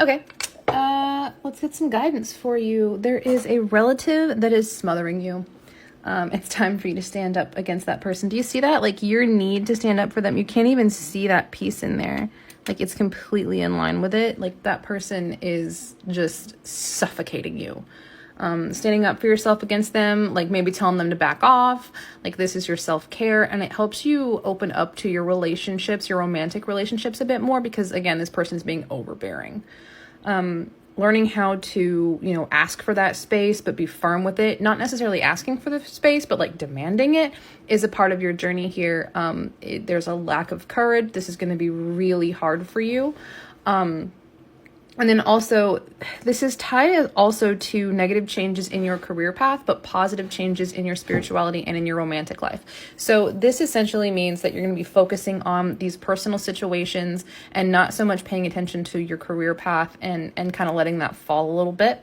Okay. Let's get some guidance for you. There is a relative that is smothering you. It's time for you to stand up against that person. Do you see that? Like, your need to stand up for them. You can't even see that piece in there. Like, it's completely in line with it. Like, that person is just suffocating you. Standing up for yourself against them, like maybe telling them to back off, like this is your self-care, and it helps you open up to your relationships, your romantic relationships a bit more, because again, this person is being overbearing. Learning how to, ask for that space, but be firm with it, not necessarily asking for the space, but like demanding it, is a part of your journey here. There's a lack of courage. This is going to be really hard for you. And then also, this is tied also to negative changes in your career path, but positive changes in your spirituality and in your romantic life. So this essentially means that you're going to be focusing on these personal situations and not so much paying attention to your career path and kind of letting that fall a little bit.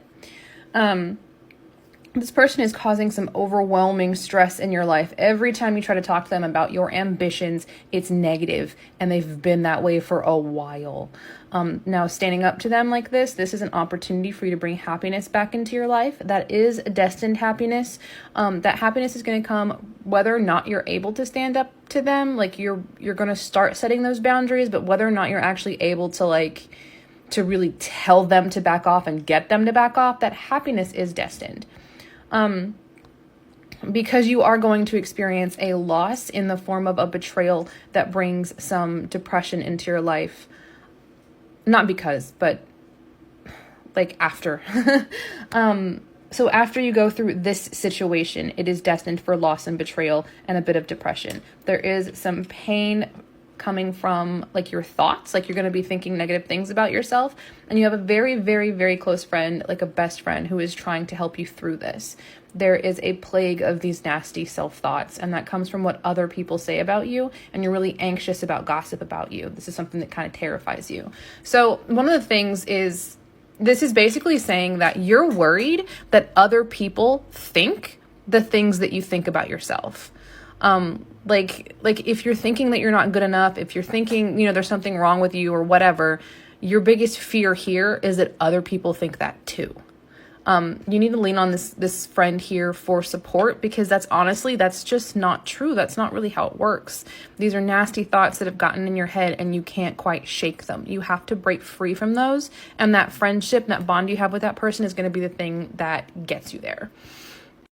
This person is causing some overwhelming stress in your life. Every time you try to talk to them about your ambitions, it's negative, and they've been that way for a while. Now, standing up to them like this is an opportunity for you to bring happiness back into your life. That is destined happiness. That happiness is going to come whether or not you're able to stand up to them. Like, you're going to start setting those boundaries, but whether or not you're actually able to to really tell them to back off and get them to back off, that happiness is destined. Because you are going to experience a loss in the form of a betrayal that brings some depression into your life. Not because, but like after. So after you go through this situation, it is destined for loss and betrayal and a bit of depression. There is some pain coming from like your thoughts, like you're going to be thinking negative things about yourself, and you have a very, very, very close friend, like a best friend, who is trying to help you through this. There is a plague of these nasty self-thoughts, and that comes from what other people say about you, and you're really anxious about gossip about you. This is something that kind of terrifies you. So one of the things is, this is basically saying that you're worried that other people think the things that you think about yourself. Like if you're thinking that you're not good enough, if you're thinking, there's something wrong with you or whatever, your biggest fear here is that other people think that too. You need to lean on this friend here for support, because that's just not true. That's not really how it works. These are nasty thoughts that have gotten in your head, and you can't quite shake them. You have to break free from those. And that friendship, that bond you have with that person is going to be the thing that gets you there.